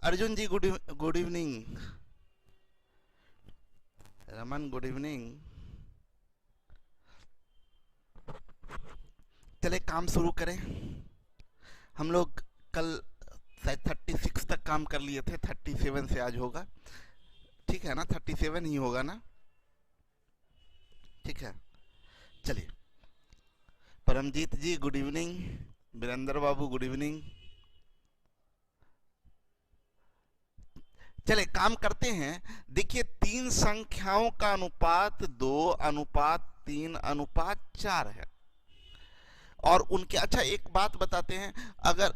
Arjun ji good evening. Raman good evening. चले काम शुरू करें। हम लोग कल शायद 36 तक काम कर लिए थे, 37 से आज होगा। ठीक है ना, 37 ही होगा ना। ठीक है, चलिए। परमजीत जी गुड इवनिंग। वीरेंद्र बाबू गुड इवनिंग। चले काम करते हैं। देखिए, तीन संख्याओं का अनुपात 2:3:4 है। और उनके, अच्छा एक बात बताते हैं, अगर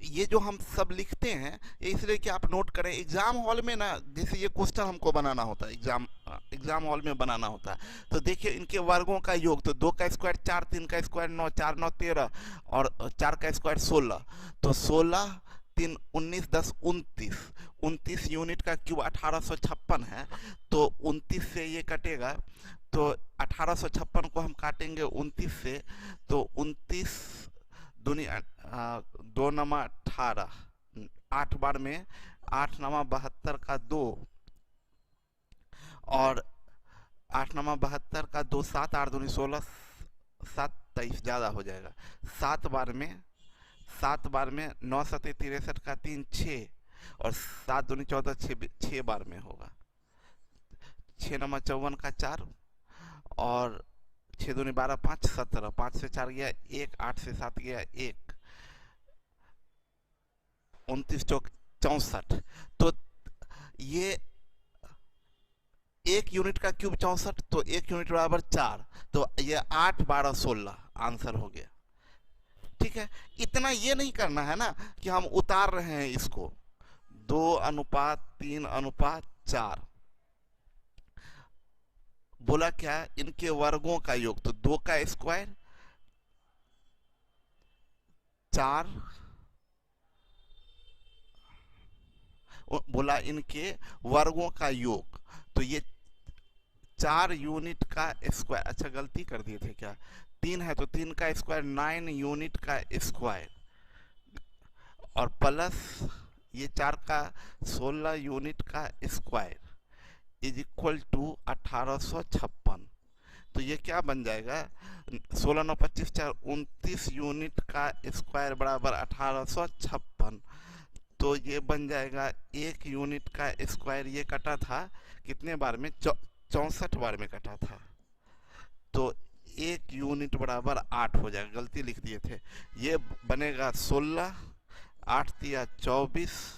ये जो हम सब लिखते हैं ये इसलिए कि आप नोट करें, एग्जाम हॉल में ना जैसे ये क्वेश्चन हमको बनाना होता है, एग्जाम हॉल में बनाना होता है। तो देखिए इनके वर्गों का योग, तो 2 का स्क्वायर 4, 3 का स्क्वायर 9, 4 9 13 और 4 का स्क्वायर 16। तो 16 3 19 10 29, 29 यूनिट का क्यूब 1856 है। तो 29 से ये कटेगा, तो 1856 को हम काटेंगे 29 से, तो 29 दुनिया 2 नमा 18, 8 बार में 8 नमा 72 का 2, और 8 नमा 72 का 2 7 8 दूनी 16 7 23 ज़्यादा हो जाएगा। 7 बार में 9 7 63 का 3 6, और 7 दूनी 14 6 बार में होगा। 6 नमा 54 का 4, और 6 दूनी 12 5 17, 5 से 4 गया 1, 8 से 7 गया 1, 29 चौक 64। तो ये 1 यूनिट का क्यूब 64, तो 1 यूनिट बराबर 4, तो ये 8 12 16 आंसर हो गया। ठीक है, इतना ये नहीं करना है ना कि हम उतार रहे हैं इसको। 2:3:4 बोला क्या, इनके वर्गों का योग, तो 2 का स्क्वायर 4, बोला इनके वर्गों का योग, तो ये 4 यूनिट का स्क्वायर, अच्छा गलती कर दिए थे क्या, 3 है तो 3 का स्क्वायर 9 यूनिट का स्क्वायर, और प्लस ये 4 का 16 यूनिट का स्क्वायर इज इक्वल टू 1856। तो ये क्या बन जाएगा, 16 9 25 4 29 यूनिट का स्क्वायर बराबर 1856। तो ये बन जाएगा 1 यूनिट का स्क्वायर, ये कटा था कितने बार में, 64 बार में कटा था। तो 1 यूनिट बराबर 8 हो जाएगा, गलती लिख दिए थे। ये बनेगा 16, 8 तिया 24,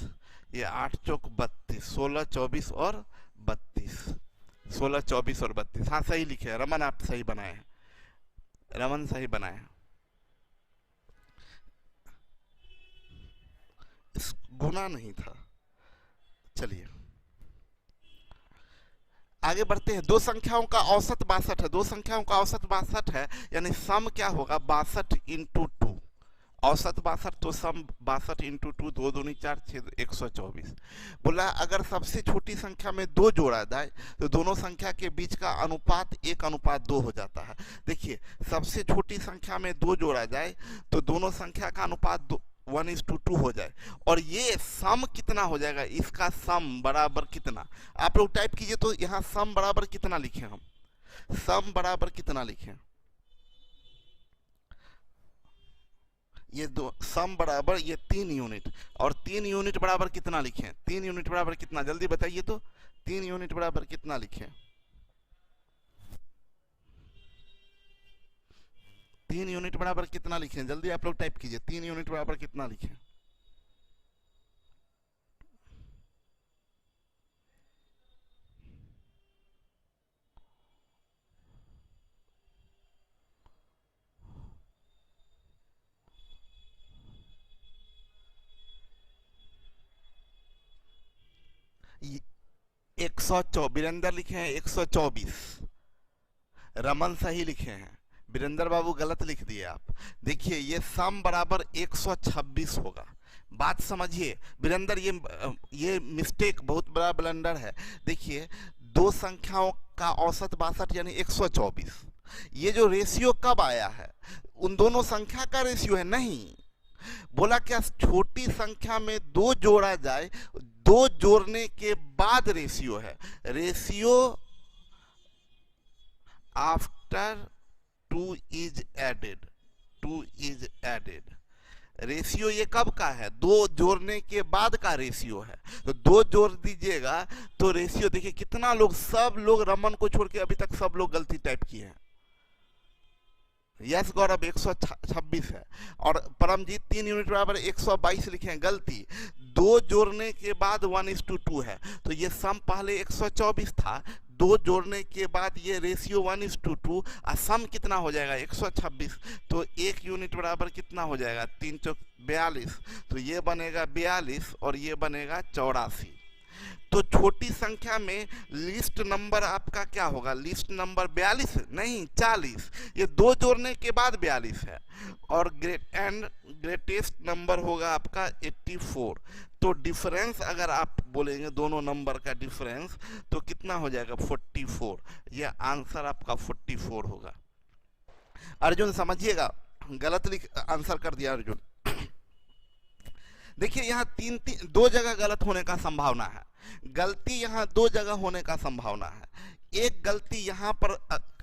ये 8 चौक 32, 16 24 और 32, 16 24 और 32। हाँ सही लिखे हैं रमन, आप सही बनाए हैं, रमन सही बनाए हैं। इस गुना नहीं था। चलिए आगे बढ़ते हैं। दो संख्याओं का औसत 62 है, दो संख्याओं का औसत 62 है, यानी सम क्या होगा, 62 इंटू 2, औसत 62, तो सम 62 इंटू 2, 2 दूनी 4 6 124। बोला अगर सबसे छोटी संख्या में 2 जोड़ा जाए तो दोनों संख्या के बीच का अनुपात 1:2 हो जाता है। देखिए सबसे छोटी संख्या में 2 जोड़ा जाए तो दोनों संख्या का अनुपात 1:2 हो जाए, और ये सम कितना हो जाएगा, इसका सम बराबर कितना, आप लोग टाइप कीजिए। तो यहाँ सम बराबर कितना लिखे, हम सम बराबर कितना लिखे, ये दो सम बराबर ये 3 यूनिट, और 3 यूनिट बराबर कितना लिखें, 3 यूनिट बराबर कितना, जल्दी बताइए। तो 3 यूनिट बराबर कितना लिखें, 3 यूनिट बराबर कितना लिखें, जल्दी आप लोग टाइप कीजिए। 3 यूनिट बराबर कितना लिखें, ये 124, वीरेंद्र लिखे हैं 124, रमन सही लिखे हैं, वीरेंद्र बाबू गलत लिख दिए आप। देखिए ये सम बराबर 126 होगा, बात समझिए वीरेंद्र, ये मिस्टेक बहुत बड़ा ब्लंडर है। देखिए दो संख्याओं का औसत 62 यानी 124, ये जो रेशियो कब आया है, उन दोनों संख्या का रेशियो है नहीं, बोला क्या छोटी संख्या में 2 जोड़ा जाए, 2 जोड़ने के बाद रेशियो है, ratio after 2 is added, 2 is added. Ratio ये कब का है, 2 जोड़ने के बाद का रेशियो है। तो 2 जोड़ दीजिएगा तो रेशियो देखिए कितना लोग, सब लोग रमन को छोड़ के अभी तक सब लोग गलती टाइप किए हैं। यस गौरव 126 है, और परमजीत 3 यूनिट बराबर 122 लिखे हैं, गलती। 2 जोड़ने के बाद 1:2 है, तो ये सम पहले 124 था, 2 जोड़ने के बाद ये रेशियो 1:2, और सम कितना हो जाएगा 126, तो 1 यूनिट बराबर कितना हो जाएगा 3 चौक 42, तो ये बनेगा 42 और ये बनेगा 84। तो छोटी संख्या में लिस्ट नंबर आपका क्या होगा, लिस्ट नंबर 42 नहीं 40, ये 2 जोड़ने के बाद 42 है, और ग्रेटेस्ट नंबर होगा आपका 84। तो डिफरेंस अगर आप बोलेंगे दोनों नंबर का डिफरेंस तो कितना हो जाएगा 44, ये आंसर आपका 44 होगा। अर्जुन समझिएगा, गलत आंसर कर दिया अर्जुन। देखिए यहाँ 2 जगह गलत होने का संभावना है, गलती यहाँ 2 जगह होने का संभावना है। एक गलती यहाँ पर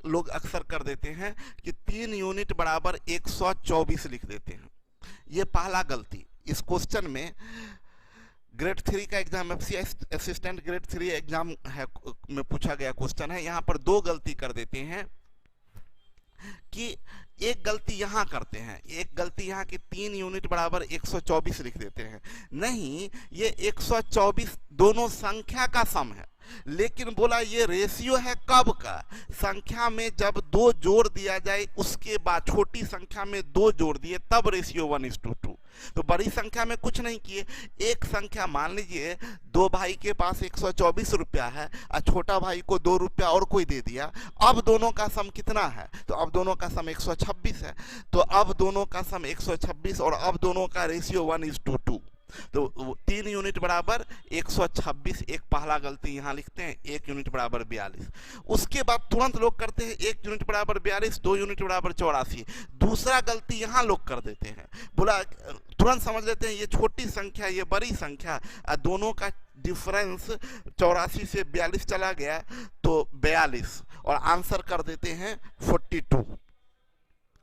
लोग अक्सर कर देते हैं कि 3 यूनिट बराबर 124 लिख देते हैं, ये पहला गलती। इस क्वेश्चन में ग्रेड 3 का exam, FC assistant grade 3 exam है में पूछा गया क्वेश्चन है, यहाँ पर 2 गलती कर देते हैं कि एक गलती यहाँ करते हैं, एक गलती यहाँ की 3 यूनिट बराबर 124 लिख देते हैं। नहीं, ये 124 दोनों संख्या का सम है, लेकिन बोला ये रेशियो है कब का, संख्या में जब 2 जोड़ दिया जाए उसके बाद, छोटी संख्या में 2 जोड़ दिए तब रेशियो 1:2। तो बड़ी संख्या में कुछ नहीं किए, एक संख्या मान लीजिए 2 भाई के पास 124 रुपया है और छोटा भाई को 2 रुपया और कोई दे दिया, अब दोनों का सम कितना है, तो अब दोनों का सम 126 है, तो अब दोनों का सम 126 और अब दोनों का रेशियो 1:2। तो 3 यूनिट बराबर 126, एक पहला गलती यहाँ लिखते हैं, 1 यूनिट बराबर 42। उसके बाद तुरंत लोग करते हैं 1 यूनिट बराबर 42, 2 यूनिट बराबर 84। दूसरा गलती यहाँ लोग कर देते हैं, बोला तुरंत समझ लेते हैं ये छोटी संख्या ये बड़ी संख्या, दोनों का डिफरेंस 84 से 42 चला गया तो 42, और आंसर कर देते हैं 42।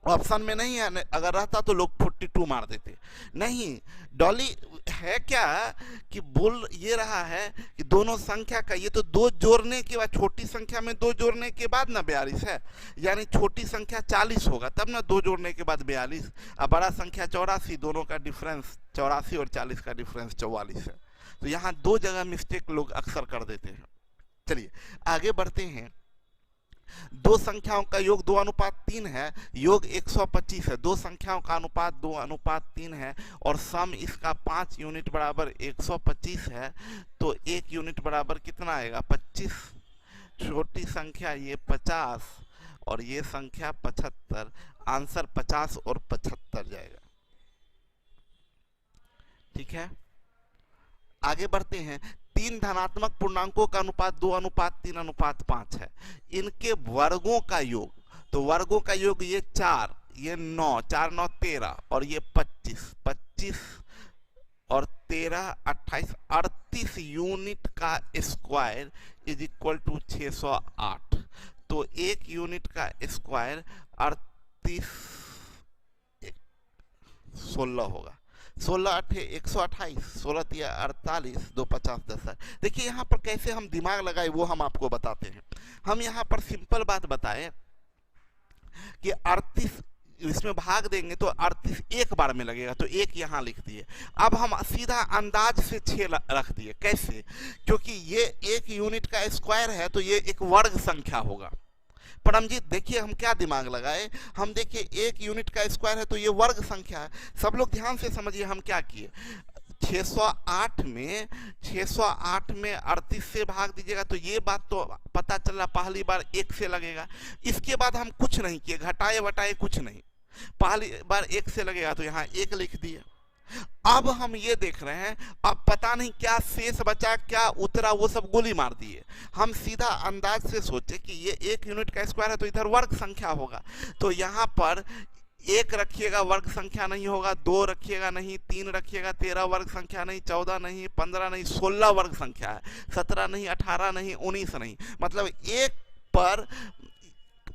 ऑप्शन में नहीं है, अगर रहता तो लोग 42 मार देते। नहीं, डॉली है क्या कि बोल ये रहा है कि दोनों संख्या का, ये तो 2 जोड़ने के बाद, छोटी संख्या में 2 जोड़ने के बाद ना 42 है, यानी छोटी संख्या 40 होगा तब ना 2 जोड़ने के बाद 42, और बड़ा संख्या 84, दोनों का डिफरेंस 84 और 40 का डिफरेंस 44 है। तो यहाँ 2 जगह मिस्टेक लोग अक्सर कर देते हैं। चलिए आगे बढ़ते हैं। 2 संख्याओं का योग 2:3 है, योग 125 है, 2 संख्याओं का अनुपात 2:3 है, और सम इसका 5 यूनिट बराबर 125 है, तो 1 यूनिट बराबर कितना आएगा 25। छोटी संख्या ये 50 और ये संख्या 75, आंसर 50 और 75 जाएगा। ठीक है, आगे बढ़ते हैं। 3 धनात्मक पूर्णांकों का अनुपात 2:3:5 है, इनके वर्गों का योग, तो वर्गों का योग ये 4, ये 9, 4 9 13 और ये 25, 25 और 13 28, 38 यूनिट का स्क्वायर इज इक्वल टू 608। तो 1 यूनिट का स्क्वायर 38 16 होगा, 16 8 128, 16 3 48, 2 50 10 है। देखिए यहाँ पर कैसे हम दिमाग लगाए वो हम आपको बताते हैं। हम यहाँ पर सिंपल बात बताएं कि 38 इसमें भाग देंगे तो 38 एक बार में लगेगा, तो 1 यहाँ लिख दिए। अब हम सीधा अंदाज से 6 रख दिए। कैसे? क्योंकि ये 1 यूनिट का स्क्वायर है तो ये एक वर्ग संख्या होगा। परमजीत देखिए हम क्या दिमाग लगाए, हम देखिए 1 यूनिट का स्क्वायर है तो ये वर्ग संख्या है। सब लोग ध्यान से समझिए हम क्या किए। 608 में 38 से भाग दीजिएगा तो ये बात तो पता चला पहली बार 1 से लगेगा। इसके बाद हम कुछ नहीं किए, घटाए बटाए कुछ नहीं, पहली बार 1 से लगेगा तो यहाँ 1 लिख दिए। अब हम ये देख रहे हैं, अब पता नहीं क्या शेष बचा क्या उतरा, वो सब गोली मार दिए। हम सीधा अंदाज से सोचे कि ये 1 यूनिट का स्क्वायर है तो इधर वर्ग संख्या होगा, तो यहाँ पर एक रखिएगा वर्ग संख्या नहीं होगा, दो रखिएगा नहीं, तीन रखिएगा तेरह वर्ग संख्या नहीं, 14 नहीं, 15 नहीं, 16 वर्ग संख्या है, 17 नहीं, 18 नहीं, 19 नहीं, मतलब एक पर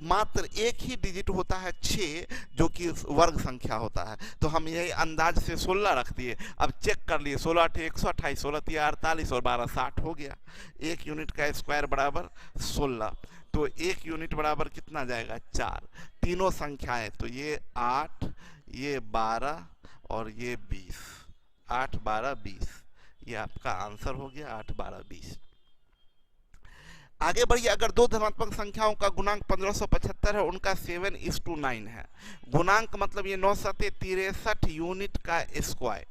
मात्र एक ही डिजिट होता है 6, जो कि वर्ग संख्या होता है। तो हम यही अंदाज से 16 रख दिए। अब चेक कर लिए, 16 अठे 128, 16 तिया 48 और 12 60 हो गया। एक यूनिट का स्क्वायर बराबर 16। तो एक यूनिट बराबर कितना जाएगा 4। तीनों संख्याएं, तो ये 8, ये 12 और ये 20। 8 12 20, ये आपका आंसर हो गया 8 12 20। आगे बढ़िए, अगर दो धनात्मक संख्याओं का गुणांक 1575 है, उनका 7:9 है। गुणांक मतलब ये 9 सते 63 यूनिट का स्क्वायर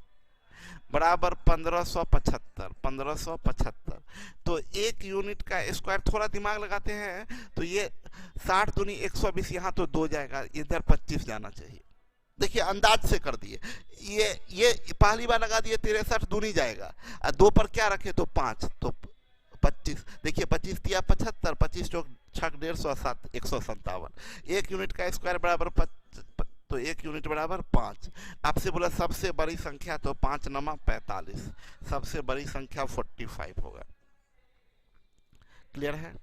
बराबर 1575। तो एक यूनिट का स्क्वायर, थोड़ा दिमाग लगाते हैं तो ये 60 दूनी 120, यहाँ तो 2 जाएगा, इधर 25 जाना चाहिए। देखिए अंदाज से कर दिए, ये पहली बार लगा दिए 63 दूनी जाएगा, और 2 पर क्या रखे तो 5, तो 25। देखिए 25 तिया 75, 25 चौक 6 150, 7 157। एक यूनिट का स्क्वायर बराबर तो एक यूनिट बराबर 5। आपसे बोला सबसे बड़ी संख्या, तो 5 नमा 45, सबसे बड़ी संख्या 45 होगा। क्लियर है?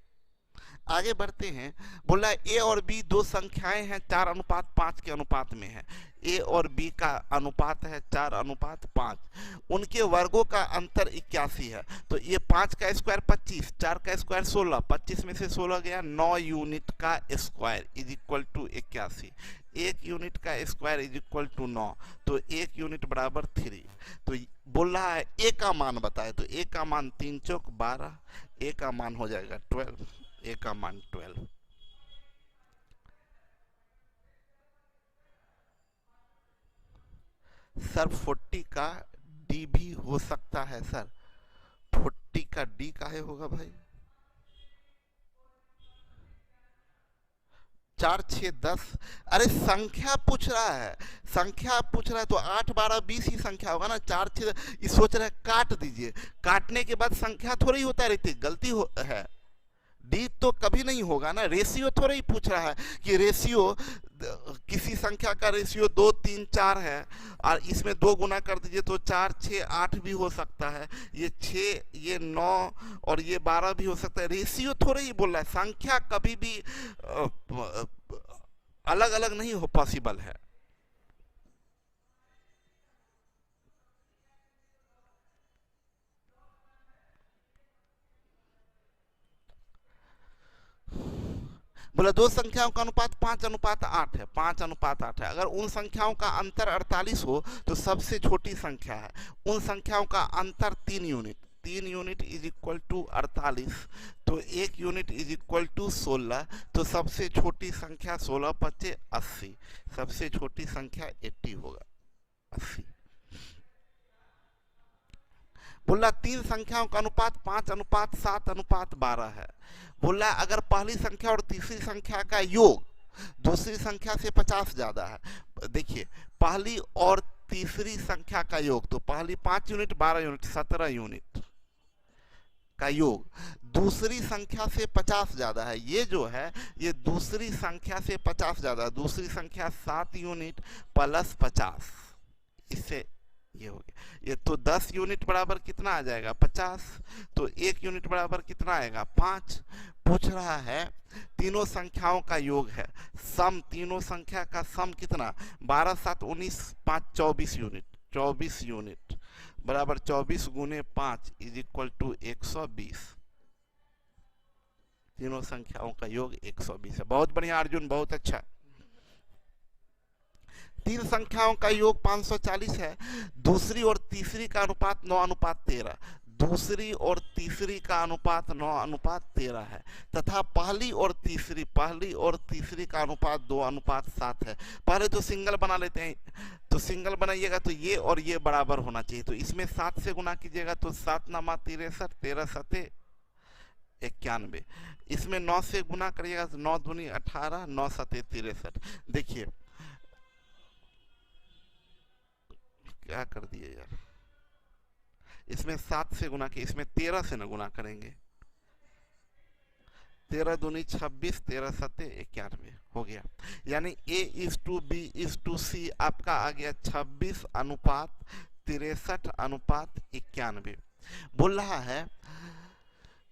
आगे बढ़ते हैं। बोला ए और बी दो संख्याएं हैं 4:5 के अनुपात में है। ए और बी का अनुपात है 4:5। उनके वर्गों का अंतर 81 है। तो ये 5 का स्क्वायर 25, 4 का स्क्वायर 16, 25 में से 16 गया, 9 यूनिट का स्क्वायर इज इक्वल टू 81। एक यूनिट का स्क्वायर इज इक्वल टू 9, तो एक यूनिट बराबर 3। तो बोल रहा है ए का मान बताए, तो ए का मान 3 चौक 12, ए का मान हो जाएगा 12, ए का मान 12। सर 40 का डी भी हो सकता है सर, 40 का डी काहे होगा भाई? 4 6 10, अरे संख्या पूछ रहा है, संख्या पूछ रहा है तो 8 12 20 ही संख्या होगा ना। 4 6 ये सोच रहे हैं काट दीजिए, काटने के बाद संख्या थोड़ी ही होता है, रहती गलती है। डी तो कभी नहीं होगा ना। रेशियो थोड़ा ही पूछ रहा है कि रेशियो, किसी संख्या का रेशियो 2 3 4 है और इसमें 2 गुना कर दीजिए तो 4 6 8 भी हो सकता है, ये 6 ये 9 और ये 12 भी हो सकता है। रेशियो थोड़ा ही बोल रहा है, संख्या कभी भी अलग अलग नहीं हो पॉसिबल है। बोला दो संख्याओं का अनुपात 5:8 है, 5:8 है। अगर उन संख्याओं का अंतर 48 हो तो सबसे छोटी संख्या है। उन संख्याओं का अंतर 3 unit, 3 unit is equal to 48, तो 1 यूनिट इज इक्वल टू 16, तो सबसे छोटी संख्या 16 25 80, सबसे छोटी संख्या 80 होगा, 80। बोला तीन संख्याओं का अनुपात 5:7:12 है। बोला अगर पहली संख्या और तीसरी संख्या का योग दूसरी संख्या से 50 ज्यादा है। देखिए पहली और तीसरी संख्या का योग, तो पहली 5 यूनिट 12 यूनिट 17 यूनिट का योग दूसरी संख्या से 50 ज्यादा है। ये जो है ये दूसरी संख्या से 50 ज्यादा है। दूसरी संख्या 7 यूनिट प्लस 50, इससे ये हो गया। ये तो 10 यूनिट बराबर कितना आ जाएगा 50, तो 1 यूनिट बराबर कितना आएगा 5। पूछ रहा है तीनों संख्याओं का योग है, सम तीनों संख्या का सम कितना, 12 7 19 5 24 यूनिट, 24 यूनिट बराबर 24 गुने 5 इज इक्वल टू 120। तीनों संख्याओं का योग 120 है। बहुत बढ़िया अर्जुन, बहुत अच्छा। तीन संख्याओं का योग 540 है। दूसरी और तीसरी का अनुपात 9:13, दूसरी और तीसरी का अनुपात 9:13 है, तथा पहली और तीसरी का अनुपात 2:7 है। पहले तो सिंगल बना लेते हैं, तो सिंगल बनाइएगा तो ये और ये बराबर होना चाहिए, तो इसमें 7 से गुना कीजिएगा तो 7 9 63, 13 7 91। इसमें 9 से गुना करिएगा तो 9 दूनी 18, 9 7 63। देखिए क्या कर दिए यार, इसमें 7 से गुना के, इसमें 13 से न गुना करेंगे, 13 दूनी 26, 13 सत्ते 91 हो गया। यानी A:B:C आपका आ गया 26:63:91। बोल रहा है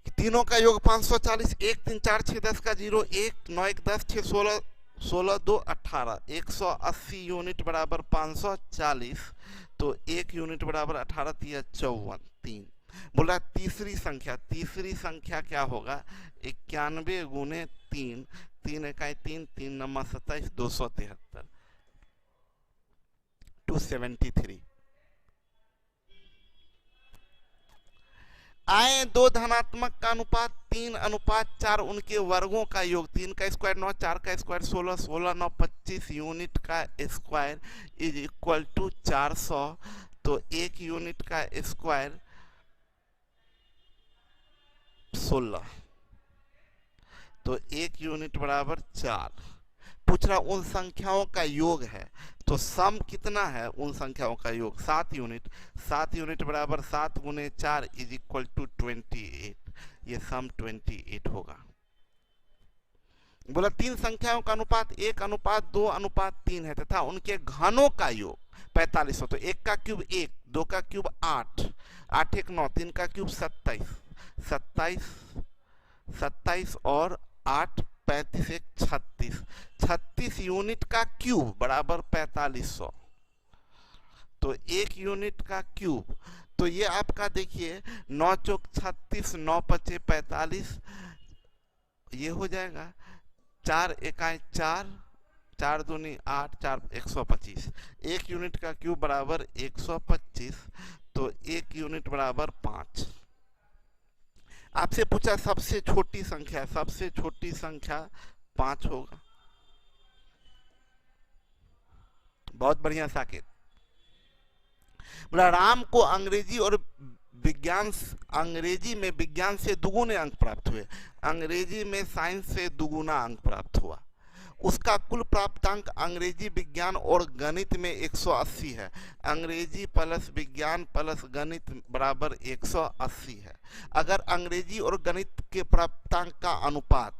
कि तीनों का योग 540, 1 3 4 6 10 का 0, 1 9 1 10 6 16 16 2 18, 180 यूनिट बराबर 540, तो 1 यूनिट बराबर 18 3 54 3। बोला तीसरी संख्या क्या होगा? 91 गुने 3, 3 इकाई 3, 3 नंबर 27, 273, 273। आए दो धनात्मक का अनुपात 3:4, उनके वर्गों का योग, 3 का स्क्वायर 9, 4 का स्क्वायर 16, 16 9 25 यूनिट का स्क्वायर इज इक्वल टू 400, तो 1 यूनिट का स्क्वायर 16, तो 1 यूनिट बराबर 4। पूछ रहा उन संख्याओं का योग है, तो सम कितना है उन संख्याओं का योग? 7 यूनिट। 7 यूनिट बराबर 7 गुने 4 इज इक्वल टू 28, ये सम 28 होगा। बोला 3 संख्याओं का अनुपात 1:2:3 है तथा उनके घनों का योग 4500, तो 1 का क्यूब 1, 2 का क्यूब 8, 8 1 9, 3 का क्यूब 27, 27 और 8 35 1 36, 36 यूनिट का क्यूब बराबर 4500, तो 1 यूनिट का क्यूब, तो ये आपका देखिए 9 चौक 36, 9 पचे 45, ये हो जाएगा 4 इकाई 4, 4 दूनी 8, 4 125, 1 यूनिट का क्यूब बराबर 125, तो 1 यूनिट बराबर 5। आपसे पूछा सबसे छोटी संख्या 5 होगा। बहुत बढ़िया साकेत। बोला राम को अंग्रेजी में विज्ञान से दुगुने अंक प्राप्त हुए, अंग्रेजी में साइंस से दुगुना अंक प्राप्त हुआ। उसका कुल प्राप्तांक अंग्रेजी विज्ञान और गणित में 180 है, अंग्रेजी प्लस विज्ञान प्लस गणित बराबर 180 है। अगर अंग्रेजी और गणित के प्राप्तांक का अनुपात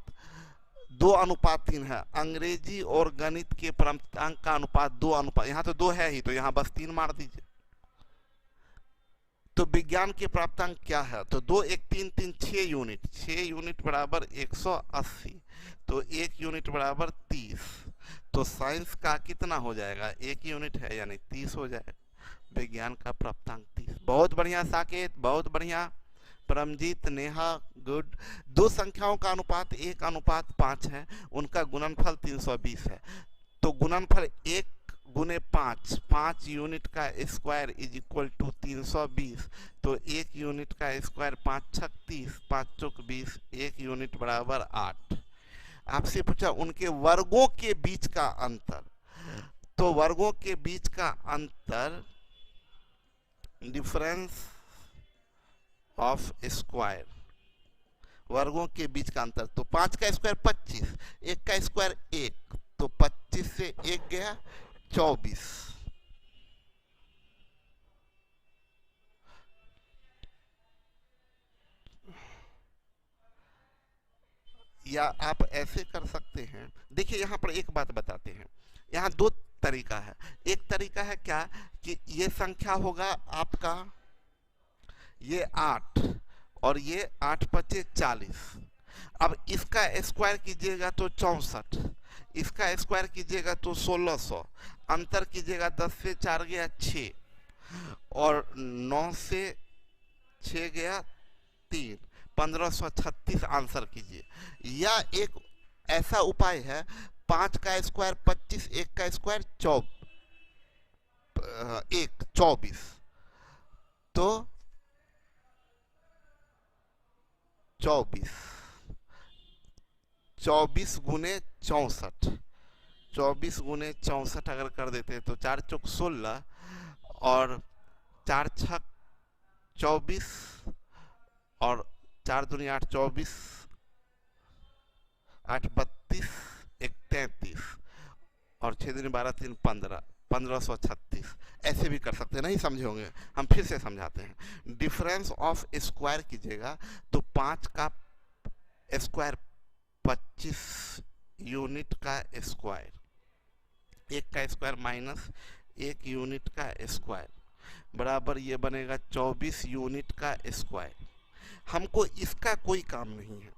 2:3 है, अंग्रेजी और गणित के प्राप्तांक का अनुपात 2 यहाँ तो 2 है ही, तो यहाँ बस 3 मार दीजिए। तो विज्ञान के प्राप्तांक क्या है? तो 2 1 3 3 6 यूनिट, 6 यूनिट बराबर 180, तो 1 यूनिट बराबर 30, तो साइंस का कितना हो जाएगा? 1 यूनिट है यानी 30 हो जाएगा। विज्ञान का प्राप्तांक 30। बहुत बढ़िया साकेत, बहुत बढ़िया परमजीत, नेहा, गुड। दो संख्याओं का अनुपात 1:5 है, उनका गुणनफल 320 है, तो गुणनफल 1 गुने 5, 5 यूनिट का स्क्वायर इज इक्वल टू 320, तो 1 यूनिट का स्क्वायर 5 छक 30, 5 चौक 20, 1 यूनिट बराबर 8। आपसे पूछा उनके वर्गों के बीच का अंतर, तो वर्गों के बीच का अंतर डिफरेंस ऑफ स्क्वायर, वर्गों के बीच का अंतर, तो 5 का स्क्वायर 25, 1 का स्क्वायर 1, तो 25 से 1 गया 24, या आप ऐसे कर सकते हैं। देखिए यहाँ पर एक बात बताते हैं, यहाँ 2 तरीका है। एक तरीका है क्या कि ये संख्या होगा आपका ये 8 और ये 8 पचे 40, अब इसका स्क्वायर कीजिएगा तो 64, इसका स्क्वायर कीजिएगा तो 1600, अंतर कीजिएगा 10 से 4 गया 6 और 9 से 6 गया 3, 1536 आंसर कीजिए। या एक ऐसा उपाय है 5 का स्क्वायर 25, 1 का स्क्वायर 24, तो 24 गुने 64, 24 गुने 64 अगर कर देते हैं तो 4 चौक 16 और 4 छक 24 और 4 दूनी 8, 24, 8 32, 1 33 और 6 दूनी 12, 3 15, 1536। ऐसे भी कर सकते हैं, नहीं समझे होंगे, हम फिर से समझाते हैं। डिफरेंस ऑफ स्क्वायर कीजिएगा तो 5 का स्क्वायर 25 यूनिट का स्क्वायर, 1 का स्क्वायर माइनस 1 यूनिट का स्क्वायर बराबर ये बनेगा 24 यूनिट का स्क्वायर। हमको इसका कोई काम नहीं है।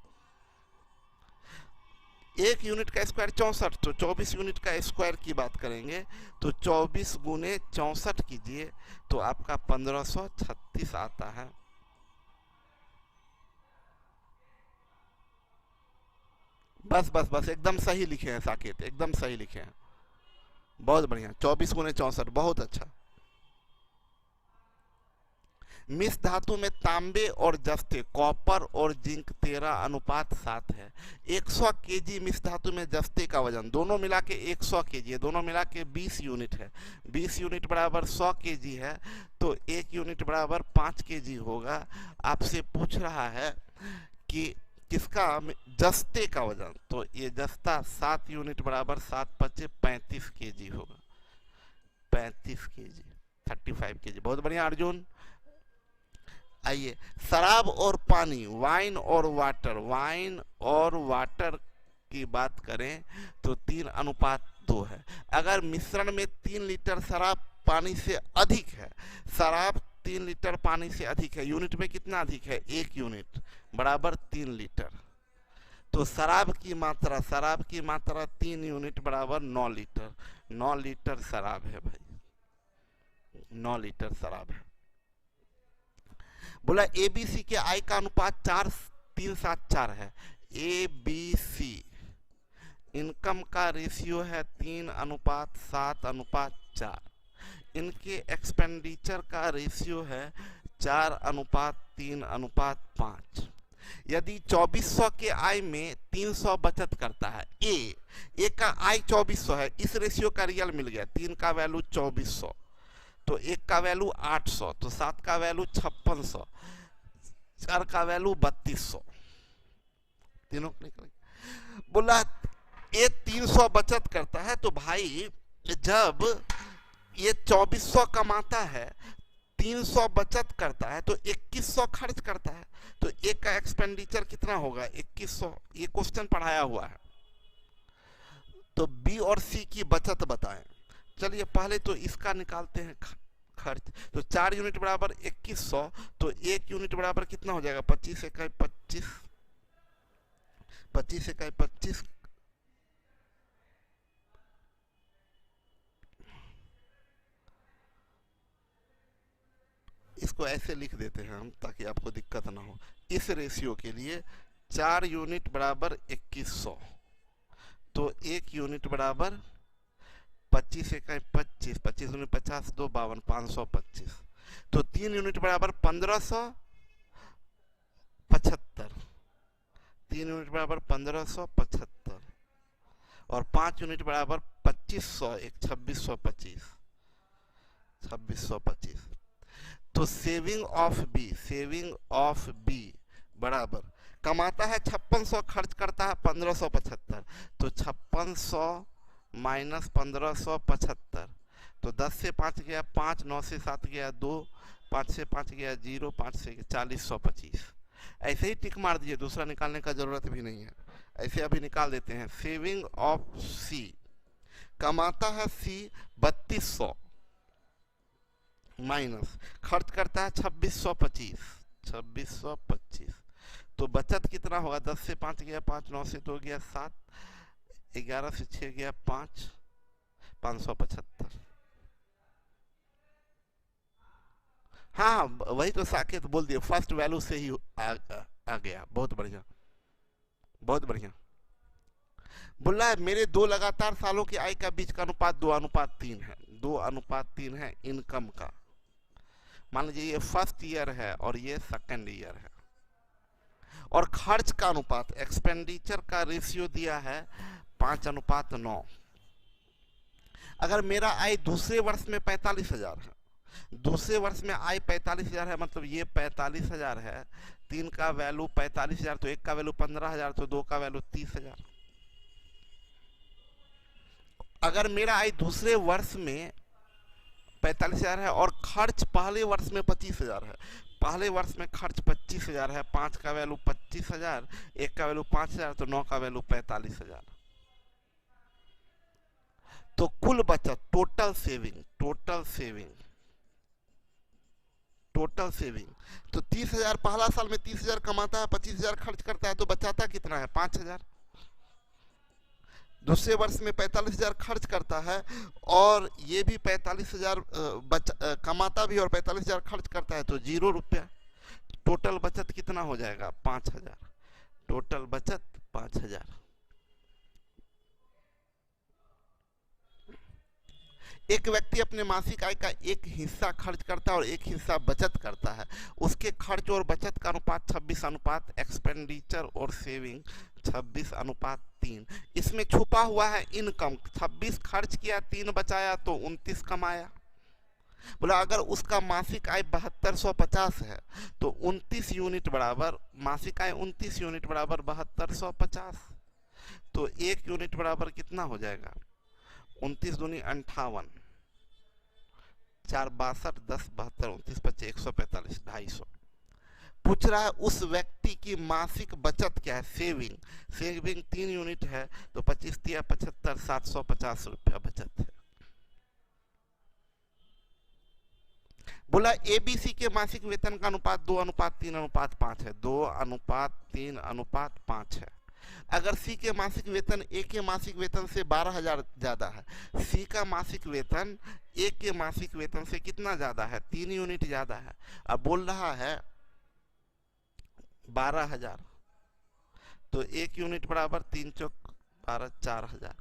1 यूनिट का स्क्वायर 64, तो 24 यूनिट का स्क्वायर की बात करेंगे तो 24 गुने 64 कीजिए तो आपका 1536 आता है। बस बस बस एकदम सही लिखे हैं साकेत, एकदम सही लिखे हैं, बहुत बढ़िया। 24 गुने 64, बहुत अच्छा। मिस धातु में तांबे और जस्ते, कॉपर और जिंक 13:7 है। 100 केजी मिस धातु में जस्ते का वजन, दोनों मिला के 100 केजी है, दोनों मिला के 20 यूनिट है। 20 यूनिट बराबर 100 केजी है, तो 1 यूनिट बराबर 5 केजी होगा। आपसे पूछ रहा है कि किसका जस्ते का वजन, तो ये जस्ता 7 यूनिट बराबर 7 × 5 = 35 केजी होगा। 35 केजी, 35 केजी, बहुत बढ़िया अर्जुन। आइए, शराब और पानी, वाइन और वाटर, वाइन और वाटर की बात करें तो 3:2 है। अगर मिश्रण में 3 लीटर शराब पानी से अधिक है, शराब 3 लीटर पानी से अधिक है, यूनिट में कितना अधिक है, 1 यूनिट बराबर 3 लीटर, तो शराब की मात्रा 3 यूनिट बराबर 9 लीटर। 9 लीटर शराब है भाई, 9 लीटर शराब है। बोला ABC के I का अनुपात 4:374 है। ABC इनकम का रेशियो है 3:7:4। इनके एक्सपेंडिचर का रेशियो है 4:3:5। यदि 2400 के आय में 300 बचत करता है, ए का आय 2400 है, इस रेशियो का रियल मिल गया, 3 का वैल्यू 2400, तो 1 का वैल्यू 800, तो 7 का वैल्यू 5600, 4 का वैल्यू 3200, तीनों निकल। बोला ये 300 बचत करता है, तो भाई जब ये 2400 कमाता है, 300 बचत करता है, तो 2100 खर्च करता है, तो एक का एक्सपेंडिचर कितना होगा, 2100। ये क्वेश्चन पढ़ाया हुआ है। तो बी और सी की बचत बताएं। चलिए पहले तो इसका निकालते हैं खर्च। तो 4 यूनिट बराबर 2100, तो 1 यूनिट बराबर कितना हो जाएगा, 25 × 25, 25 × 25, इसको ऐसे लिख देते हैं हम ताकि आपको दिक्कत ना हो। इस रेशियो के लिए 4 यूनिट बराबर 2100, तो 1 यूनिट बराबर 25 × 25, 25 × 50 2 52, 525, तो 3 यूनिट बराबर 1575, 3 यूनिट बराबर 1575, और 5 यूनिट बराबर 2500, 2625, 2625। तो सेविंग ऑफ बी बराबर, कमाता है 5600, खर्च करता है 1575, तो 5600 माइनस 1575, तो 10 से 5 गया 5, 9 से 7 गया 2, 5 से 5 गया 0, 5 से 4025। ऐसे ही टिक मार दीजिए, दूसरा निकालने का जरूरत भी नहीं है, ऐसे अभी निकाल देते हैं। सेविंग ऑफ सी, कमाता है सी 3200 माइनस खर्च करता है 2625, 2625, तो बचत कितना होगा, 10 से 5 गया 5, 9 से 2 गया 7, 11 से 6 गया 5, 575। हाँ वही तो साकेत बोल दिए, फर्स्ट वैल्यू से ही आ गया, बहुत बढ़िया, बहुत बढ़िया। बोल रहा है मेरे 2 लगातार सालों की आय का बीच का अनुपात 2:3 है, 2:3 है इनकम का। मान लीजिए ये फर्स्ट ईयर है और ये सेकंड ईयर है, और खर्च का अनुपात, एक्सपेंडिचर का रेशियो दिया है 5:9। अगर मेरा आय दूसरे वर्ष में 45,000 है, दूसरे वर्ष में आय 45,000 है, मतलब ये 45,000 है, 3 का वैल्यू 45,000, तो 1 का वैल्यू 15,000, तो 2 का वैल्यू 30,000। अगर मेरा आय दूसरे वर्ष में 45,000 है और खर्च पहले वर्ष में 25,000 है, पहले वर्ष में खर्च 25,000 है, 5 का वैल्यू 25,000, 1 का वैल्यू 5,000, तो 9 का वैल्यू 45,000। तो कुल बचत, टोटल सेविंग, टोटल सेविंग, तो 30,000 पहला साल में 30,000 कमाता है, 25,000 खर्च करता है, तो बचाता कितना है? 5,000। दूसरे वर्ष में 45,000 खर्च करता है और ये भी 45,000 कमाता भी और 45,000 खर्च करता है, तो 0 रुपया। टोटल बचत कितना हो जाएगा? 5,000। टोटल बचत 5,000। एक व्यक्ति अपने मासिक आय का एक हिस्सा खर्च करता है और एक हिस्सा बचत करता है। उसके खर्च और बचत का अनुपात 26 अनुपात एक्सपेंडिचर और सेविंग 26:3। इसमें छुपा हुआ है इनकम। 26 खर्च किया, 3 बचाया, तो 29 कमाया। बोला अगर उसका मासिक आय 7250 है तो 29 यूनिट बराबर, मासिक आय 29 यूनिट बराबर 7250, तो 1 यूनिट बराबर कितना हो जाएगा? 29 दूनी 58, 4 62, 10 72, 29 25, 145, 250। पूछ रहा है उस व्यक्ति की मासिक बचत क्या है? सेविंग 3 यूनिट है, तो 25 तिया 75, 750 रुपया बचत है। बोला एबीसी के मासिक वेतन का अनुपात 2:3:5 है, 2:3:5 है। अगर सी के मासिक वेतन ए के मासिक वेतन से 12,000 ज्यादा है, सी का मासिक वेतन ए के मासिक वेतन से कितना ज्यादा है? 3 यूनिट ज्यादा है। अब बोल रहा है 12,000, तो 1 यूनिट बराबर 3 चौक 12, 4,000।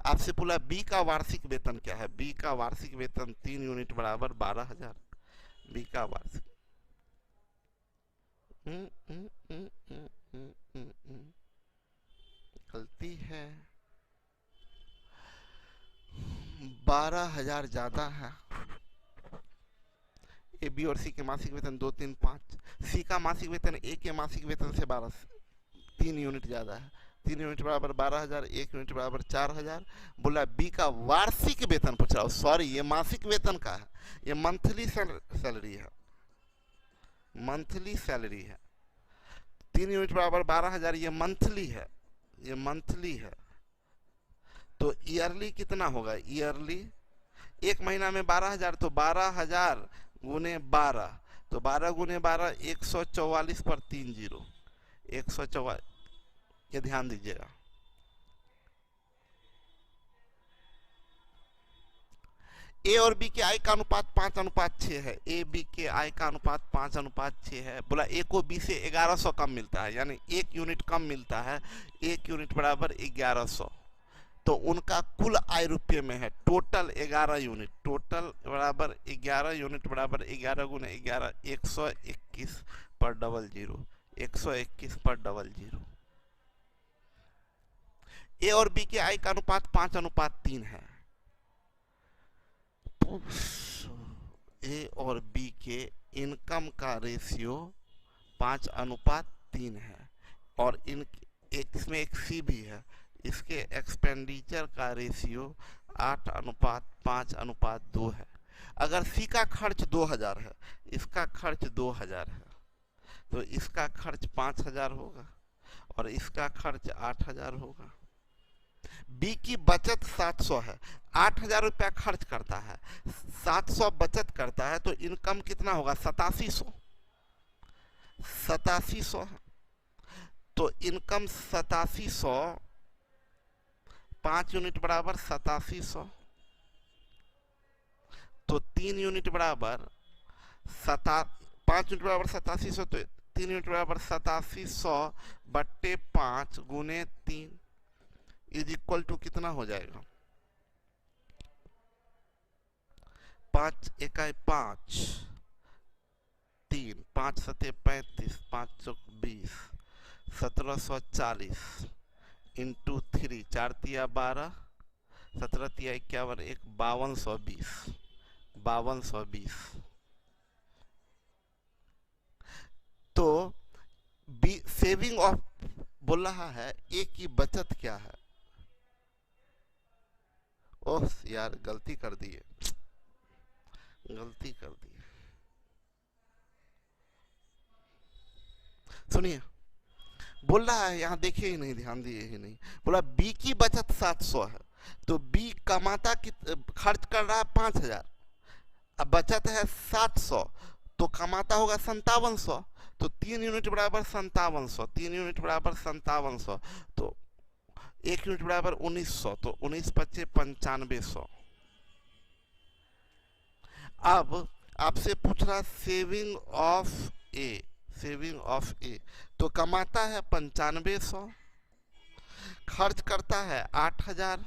आपसे बोला बी का वार्षिक वेतन क्या है? बी का वार्षिक वेतन 3 यूनिट बराबर 12,000। बी का वार्षिक गलती है, 12,000 ज्यादा है। ए बी और सी के मासिक वेतन 2 3 5, सी का मासिक वेतन ए के मासिक वेतन से 3 यूनिट ज्यादा है। 3 यूनिट बराबर 12,000, 1 यूनिट बराबर 4,000। बोला बी का वार्षिक वेतन पूछ रहा हूं, सॉरी ये मासिक वेतन का है, ये मंथली सैलरी है, मंथली सैलरी है। 3 यूनिट बराबर 12,000, ये मंथली है, ये मंथली है। तो ईयरली कितना होगा? ईयरली एक महीना में 12,000, तो 12,000 गुने 12, तो 12 गुने 12 144 पर 3 0, 144। ये ध्यान दीजिएगा, ए और बी के आय का अनुपात 5:6 है। ए बी के आय का अनुपात 5:6 है। बोला ए को बी से 1100 कम मिलता है, यानी 1 यूनिट कम मिलता है। 1 यूनिट बराबर 1100, तो उनका कुल आय रुपये में है। टोटल 11 यूनिट, टोटल बराबर 11 यूनिट बराबर 11 गुने 11, 121 पर 00, 121 पर 00। ए और बी के आय का अनुपात 5:3 है। ए और बी के इनकम का रेशियो 5:3 है, और इसमें एक सी भी है, इसके एक्सपेंडिचर का रेशियो 8:5:2 है। अगर सी का खर्च 2,000 है, इसका खर्च 2,000 है, तो इसका खर्च 5,000 होगा और इसका खर्च 8,000 होगा। बी की बचत 700 है, 8,000 रुपया खर्च करता है, 700 बचत करता है, तो इनकम कितना होगा? 8700, 8700 है। तो इनकम 8700, 5 यूनिट बराबर 8700, तो 3 यूनिट बराबर 5 यूनिट बराबर 8700, तो 3 यूनिट बराबर 8700 बट्टे 5 गुने 3 इज इक्वल टू कितना हो जाएगा? 5 इकाई 5, 3, 5 सते 35, 5 चौक 20, 1740 इंटू 3, 4 तिया 12, 17 तिया 51, 5220, 5220। तो बी सेविंग ऑफ बोल रहा है ए की बचत क्या है? ओह यार गलती कर दिए, गलती कर दी। सुनिए, बोल रहा है यहाँ, देखिए ही नहीं, ध्यान दिए ही नहीं, बोला बी की बचत 700 है, तो बी कमाता खर्च कर रहा है 5000, अब बचत है 700, तो कमाता होगा 5700, तो 3 यूनिट बराबर 5700, 3 यूनिट बराबर 5700, तो 1 यूनिट बराबर 1900, तो 19 पच्चे 9500। अब आपसे पूछ रहा saving of A, saving of A, तो कमाता है 9500, खर्च करता है 8000,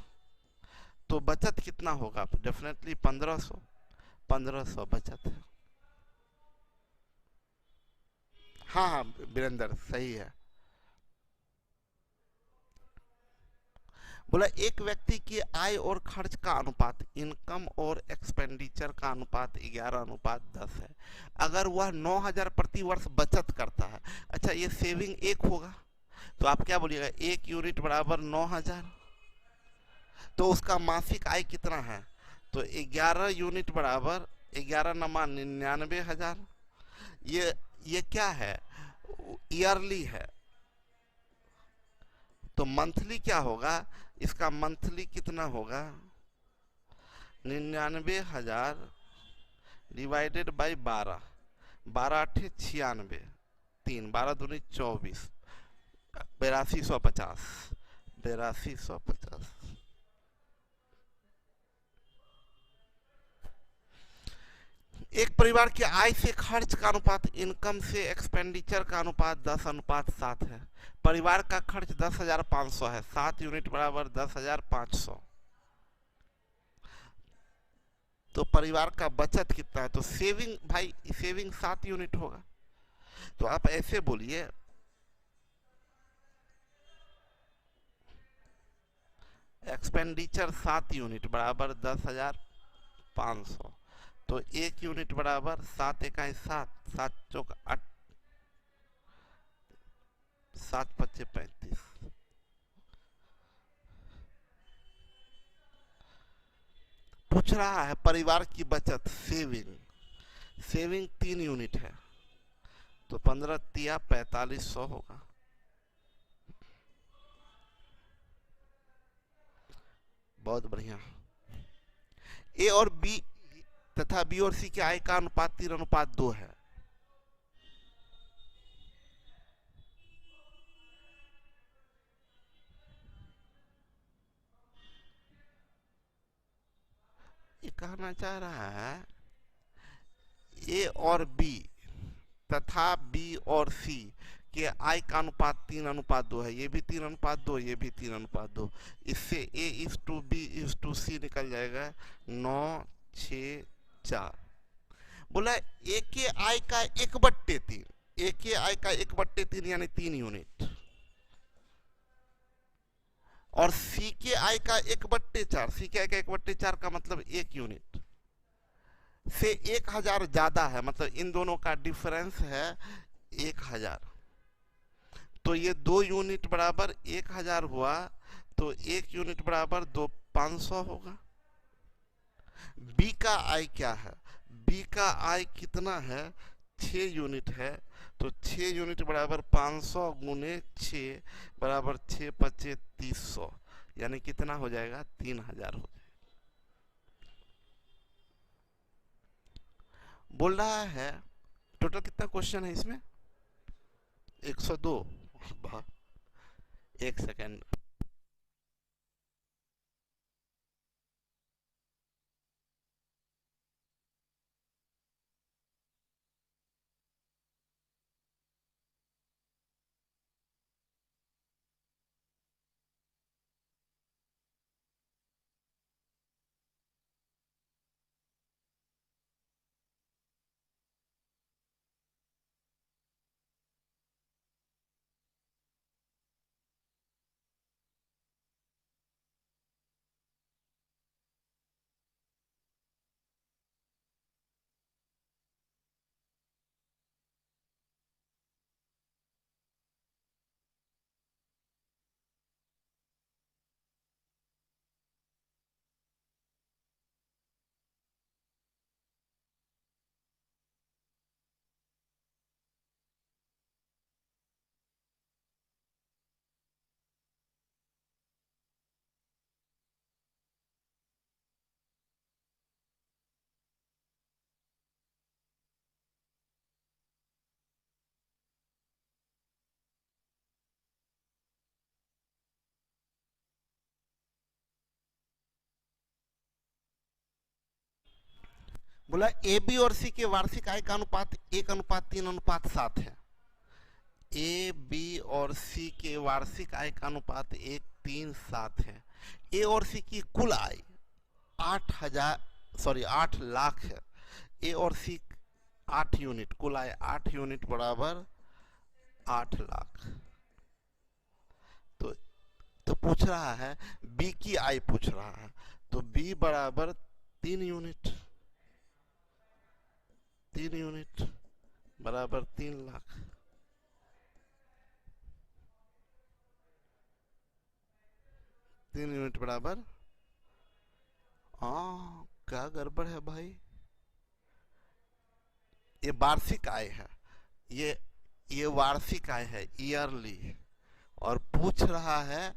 तो बचत कितना होगा? डेफिनेटली 1500, 1500 बचत है। हाँ हाँ वीरेंद्र, सही है। बोला एक व्यक्ति की आय और खर्च का अनुपात, इनकम और एक्सपेंडिचर का अनुपात 11:10 है। अगर वह 9000 प्रति वर्ष बचत करता है, अच्छा ये सेविंग एक होगा, तो आप क्या बोलिएगा, 1 यूनिट बराबर 9000, तो उसका मासिक आय कितना है? तो 11 यूनिट बराबर 11 नमा 99,000। ये क्या है? ईयरली है, तो मंथली क्या होगा? इसका मंथली कितना होगा? 99,000 डिवाइडेड बाई 12, 12 अठे 96, 3 12 दूनी 24, 8250, 8250। एक परिवार की आय से खर्च का अनुपात, इनकम से एक्सपेंडिचर का अनुपात 10:7 है। परिवार का खर्च 10,500 है, 7 यूनिट बराबर 10,500, तो परिवार का बचत कितना है? तो सेविंग, भाई सेविंग 7 यूनिट होगा, तो आप ऐसे बोलिए, एक्सपेंडिचर 7 यूनिट बराबर 10,500, तो 1 यूनिट बराबर 7 इकाई 7, 7 चौक 8, 7 पच्चे 35। पूछ रहा है परिवार की बचत, सेविंग, सेविंग 3 यूनिट है, तो 15 तिया 4500 होगा। बहुत बढ़िया। ए और बी तथा बी और सी की आय का अनुपात 3:2 है। ये कहना चाह रहा है ए और बी तथा बी और सी के आय का अनुपात 3:2 है, ये भी 3:2, ये भी 3:2, इससे A is to B is to C निकल जाएगा 9, 6, 4। बोला ए के आय का 1/3, ए के आय का 1/3 यानी 3 यूनिट, और सी के आय का 1/4, सी के आय का 1/4 का मतलब 1 यूनिट से 1000 ज्यादा है, मतलब इन दोनों का डिफरेंस है 1000, तो ये 2 यूनिट बराबर 1000 हुआ, तो 1 यूनिट बराबर 500 होगा। बी का आय क्या है? बी का आय कितना है? 6 यूनिट है, तो 6 यूनिट बराबर 500 गुने 6 बराबर 6 पच्चे 300, यानी कितना हो जाएगा? 3000 हो जाएगा। बोल रहा है टोटल कितना क्वेश्चन है इसमें? 102। एक सेकेंड। बोला ए बी और सी के वार्षिक आय का अनुपात 1:3:7 है। ए बी और सी के वार्षिक आय का अनुपात 1:3:7 है। ए और सी की कुल आय 8 लाख है। ए और सी 8 यूनिट, कुल आय 8 यूनिट बराबर 8 लाख। तो पूछ रहा है बी की आय पूछ रहा है, तो बी बराबर 3 यूनिट, 3 यूनिट बराबर 3 लाख। तीन यूनिट बराबर, क्या गड़बड़ है भाई, ये वार्षिक आय है, ये वार्षिक आय है, ईयरली, और पूछ रहा है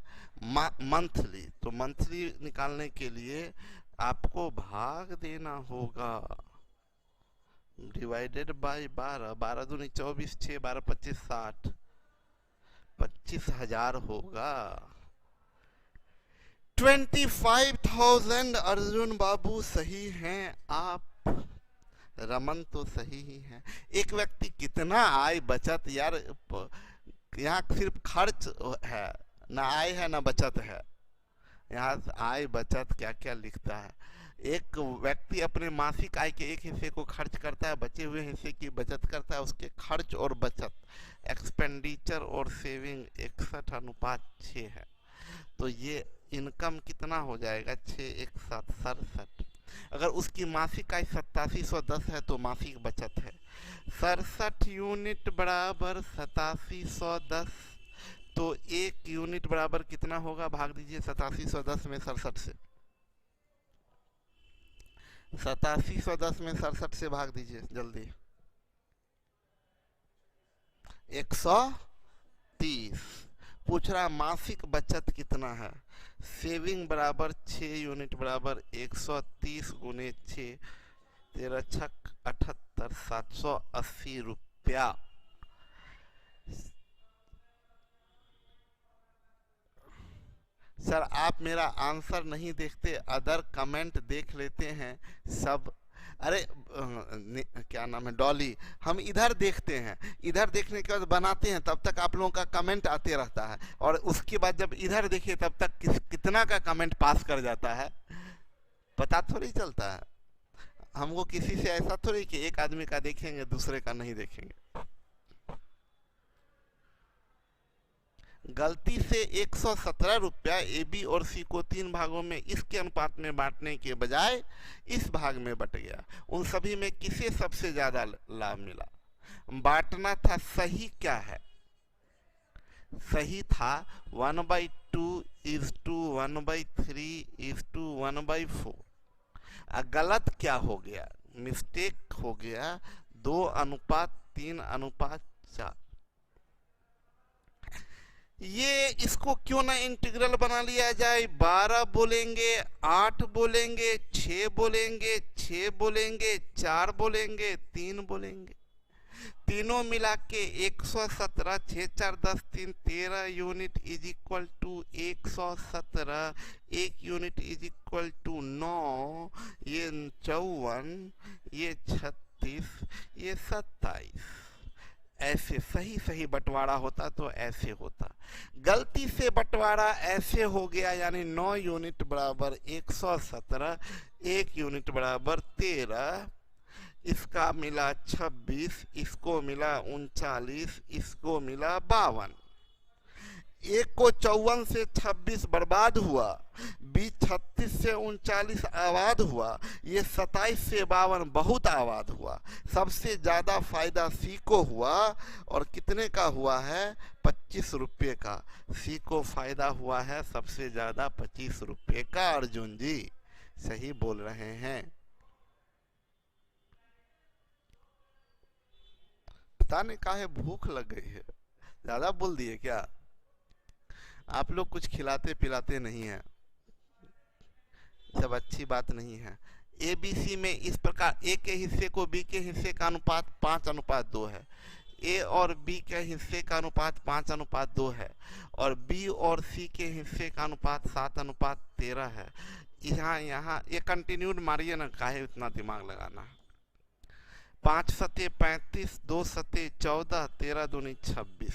मंथली। तो मंथली निकालने के लिए आपको भाग देना होगा, डिवाइडेड बाय 12, 12 दूनी 24, 6 12 25 60, 25,000 होगा। 25,000 अर्जुन बाबू सही हैं आप, रमन तो सही ही है। एक व्यक्ति कितना आय बचत, यार यहाँ सिर्फ खर्च है, ना आय है ना बचत है, यहाँ आय बचत क्या क्या लिखता है। एक व्यक्ति अपने मासिक आय के एक हिस्से को खर्च करता है, बचे हुए हिस्से की बचत करता है। उसके खर्च और बचत, एक्सपेंडिचर और सेविंग 61:6 है। तो ये इनकम कितना हो जाएगा, 6×1 = 67। अगर उसकी मासिक आय 8710 है तो मासिक बचत है 67 यूनिट बराबर 8710। तो 1 यूनिट बराबर कितना होगा, भाग दीजिए 8710 में 67 से, 8710 में 67 से भाग दीजिए जल्दी, 130। पूछ रहा मासिक बचत कितना है, सेविंग बराबर 6 यूनिट बराबर 130 × 6, 13 छक 78, 780 रुपया। सर आप मेरा आंसर नहीं देखते, अदर कमेंट देख लेते हैं सब। अरे क्या नाम है, डॉली, हम इधर देखते हैं, इधर देखने के बाद बनाते हैं, तब तक आप लोगों का कमेंट आते रहता है, और उसके बाद जब इधर देखिए तब तक कितना का कमेंट पास कर जाता है पता थोड़ी चलता है। हमको किसी से ऐसा थोड़ी कि एक आदमी का देखेंगे दूसरे का नहीं देखेंगे। गलती से 117 रुपया ए बी और सी को 3 भागों में इसके अनुपात में बांटने के बजाय इस भाग में बट गया। उन सभी में किसे सबसे ज्यादा लाभ मिला। बांटना था, सही क्या है, सही था 1/2 = 1/3 = 1/4। गलत क्या हो गया, मिस्टेक हो गया 2:3:4। ये इसको क्यों ना इंटीग्रल बना लिया जाए, 12 बोलेंगे, 8 बोलेंगे, 6 बोलेंगे, 6 बोलेंगे, 4 बोलेंगे, 3 बोलेंगे, तीनों मिला के 117, 6 4 10 3 13 यूनिट = 117, 1 यूनिट = 9, ये 54, ये 36, ये 27। ऐसे सही बंटवारा होता तो ऐसे होता, गलती से बंटवारा ऐसे हो गया, यानी 9 यूनिट बराबर 117, 1 यूनिट बराबर 13, इसका मिला 26, इसको मिला 39, इसको मिला 52। एक को 54 से 26 बर्बाद हुआ, बी 36 से 39 आबाद हुआ, ये 27 से 52 बहुत आबाद हुआ। सबसे ज्यादा फायदा सी को हुआ, और कितने का हुआ है, 25 रुपये का। सी को फायदा हुआ है सबसे ज्यादा 25 रुपये का। अर्जुन जी सही बोल रहे हैं। पता नहीं काहे भूख लग गई है, ज्यादा बोल दिए क्या। आप लोग कुछ खिलाते पिलाते नहीं हैं, सब अच्छी बात नहीं है। ए बी सी में इस प्रकार ए के हिस्से को बी के हिस्से का अनुपात 5:2 है, ए और बी के हिस्से का अनुपात 5:2 है, और बी और सी के हिस्से का अनुपात 7:13 है। यहाँ ये कंटिन्यूड मारिए ना, काहे इतना दिमाग लगाना। 5 सते 35, 2 सते 14, 13 दूनी 26।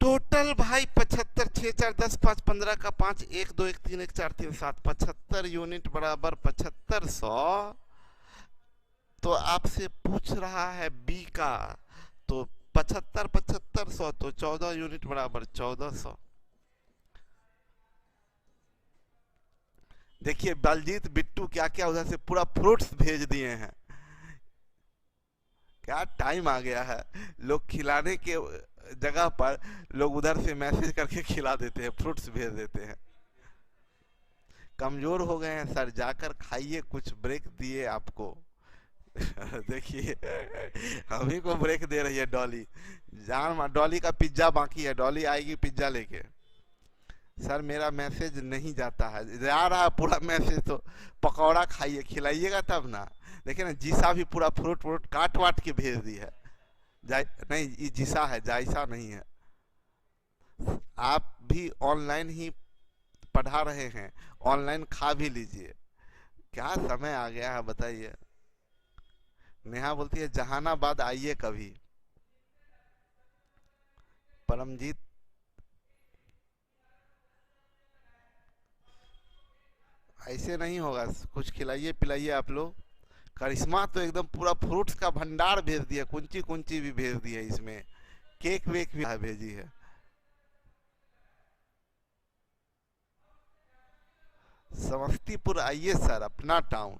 टोटल भाई 75, 6 4 10 5 15 का 5 1 2 1 3 1 4 3 7 75 यूनिट बराबर 7500। तो आपसे पूछ रहा है बी का, तो 75 7500 तो 14 यूनिट बराबर 1400। देखिए बलजीत बिट्टू क्या क्या उधर से पूरा फ्रूट्स भेज दिए हैं। क्या टाइम आ गया है, लोग खिलाने के जगह पर लोग उधर से मैसेज करके खिला देते हैं, फ्रूट्स भेज देते हैं। कमजोर हो गए हैं सर, जाकर खाइए, कुछ ब्रेक दिए आपको। देखिए हम ही को ब्रेक दे रही है डॉली जान। डॉली का पिज्जा बाकी है, डॉली आएगी पिज्जा लेके। सर मेरा मैसेज नहीं जाता है, जा रहा है पूरा मैसेज, तो पकौड़ा खाइए, खिलाइएगा तब ना। देखिए ना जीसा भी पूरा फ्रूट फ्रूट काट वाट के भेज दी है। नहीं ये जीसा है, जायसा नहीं है। आप भी ऑनलाइन ही पढ़ा रहे हैं, ऑनलाइन खा भी लीजिए। क्या समय आ गया है बताइए। नेहा बोलती है जहानाबाद आइए कभी। परमजीत ऐसे नहीं होगा, कुछ खिलाइए पिलाइए आप लोग। करिश्मा तो एकदम पूरा फ्रूट्स का भंडार भेज दिया, कुंची कुंची भी भेज दी है, इसमें केक वेक भी भेजी है। समस्तीपुर आइए सर, अपना टाउन।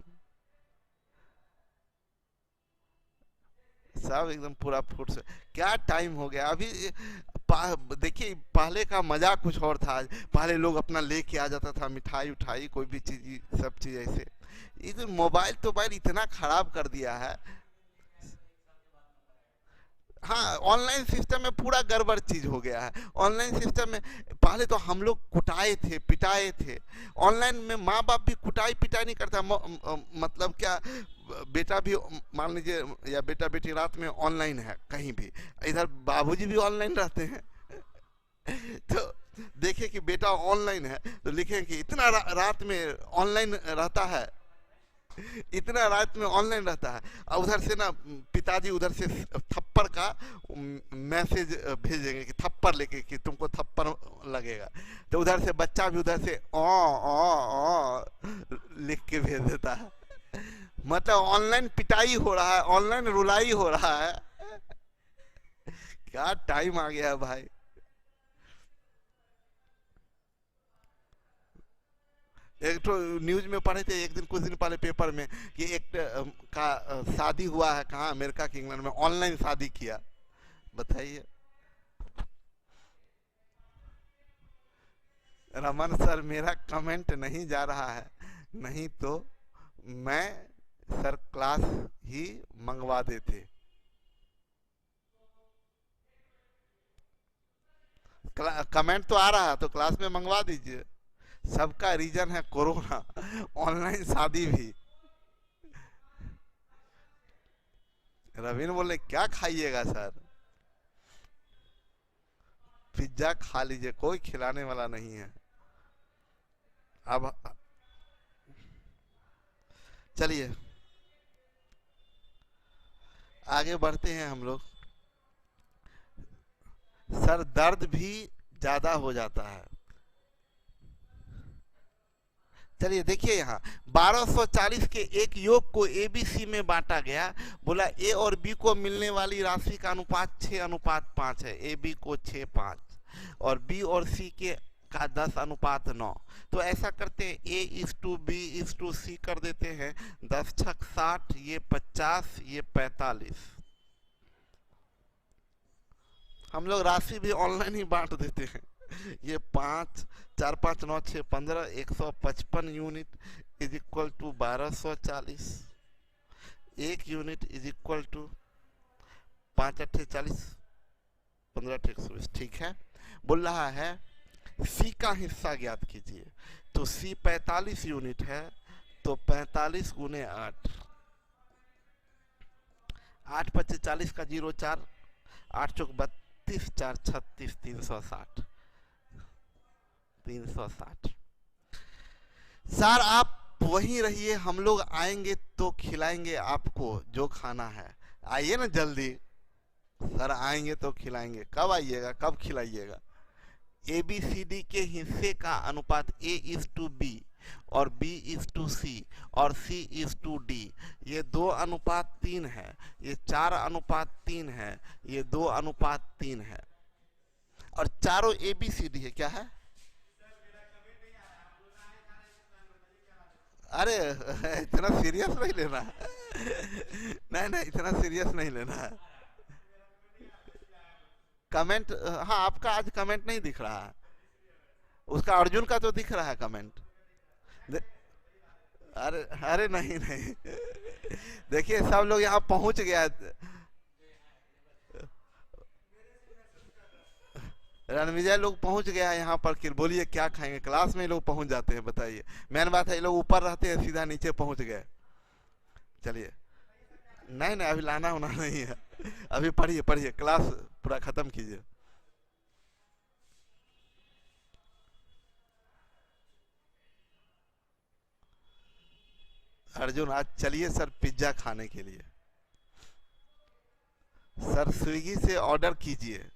सब एकदम पूरा फ्रूट्स। क्या टाइम हो गया अभी। देखिए पहले का मजा कुछ और था। पहले लोग अपना लेके आ जाता था मिठाई उठाई, कोई भी चीज, सब चीज ऐसे। ये जो मोबाइल इतना खराब कर दिया है। हाँ ऑनलाइन सिस्टम में पूरा गड़बड़ चीज हो गया है। ऑनलाइन सिस्टम में पहले तो हम लोग कुटाए थे पिटाए थे, ऑनलाइन में माँ बाप भी कुटाई पिटाई नहीं करता। मतलब क्या, बेटा भी मान लीजिए या बेटा बेटी रात में ऑनलाइन है कहीं भी, इधर बाबूजी भी ऑनलाइन रहते हैं। तो देखे कि बेटा ऑनलाइन है तो लिखे कि इतना रात में ऑनलाइन रहता है, इतना रात में ऑनलाइन रहता है। और उधर से ना पिताजी उधर से थप्पड़ का मैसेज भेजेंगे कि थप्पड़ लेके कि तुमको थप्पड़ लगेगा। तो उधर से बच्चा भी उधर से ओ लिख के भेज देता है। मतलब ऑनलाइन पिटाई हो रहा है, ऑनलाइन रुलाई हो रहा है। क्या टाइम आ गया है भाई। एक तो न्यूज में पढ़े थे एक दिन, कुछ दिन पहले पेपर में कि एक का शादी हुआ है कहाँ, अमेरिका के इंग्लैंड में, ऑनलाइन शादी किया। बताइए। रमन सर मेरा कमेंट नहीं जा रहा है, नहीं तो मैं सर क्लास ही मंगवा देते। कमेंट तो आ रहा है तो क्लास में मंगवा दीजिए। सबका रीजन है कोरोना, ऑनलाइन शादी भी। रवीन बोले क्या खाइएगा सर, पिज्जा खा लीजिए, कोई खिलाने वाला नहीं है। अब चलिए आगे बढ़ते हैं हम लोग। सर दर्द भी ज्यादा हो जाता है। चलिए देखिए यहाँ 1240 के एक योग को ABC में बांटा गया। बोला A और B को मिलने वाली राशि का अनुपात 6:5 है। AB को 6:5 और B और C के का 10:9। तो ऐसा करते हैं A:B:C कर देते हैं। 10 छक 60, ये 50, ये 45। हम लोग राशि भी ऑनलाइन ही बांट देते हैं। ये 5 4 5 9 6 15 155 unit is equal to 1240। 1 unit is equal to 5 8 40 15 120। ठीक है। बोल रहा है सी का हिस्सा ज्ञात कीजिए। तो सी 45 यूनिट है, तो 45 गुने 8, 8 25 40 का 0 4, 8 चौक 32, 4 36, 360। सर आप वहीं रहिए, हम लोग आएंगे तो खिलाएंगे आपको जो खाना है। आइए ना जल्दी, सर आएंगे तो खिलाएंगे। कब आइएगा, कब खिलाइएगा? ए बी सी डी के हिस्से का अनुपात ए इज टू बी और बी इज टू सी और सी इज टू डी, ये 2:3 है, ये 4:3 है, ये 2:3 है, और चारों ए बी सी डी है। क्या है? अरे इतना सीरियस नहीं लेना है। नहीं नहीं, इतना सीरियस नहीं लेना है। कमेंट, हाँ आपका आज कमेंट नहीं दिख रहा है, उसका अर्जुन का तो दिख रहा है कमेंट। अरे अरे नहीं नहीं, देखिए सब लोग यहाँ पहुंच गया। रणविजय लोग पहुंच गया यहाँ पर। कि बोलिए क्या खाएंगे, क्लास में लोग पहुंच जाते हैं, बताइए। मेन बात है ये लोग ऊपर रहते हैं, सीधा नीचे पहुंच गए। चलिए, नहीं नहीं अभी लाना होना नहीं है, अभी पढ़िए पढ़िए, क्लास पूरा खत्म कीजिए। अर्जुन आज चलिए सर पिज्जा खाने के लिए। सर स्विगी से ऑर्डर कीजिए।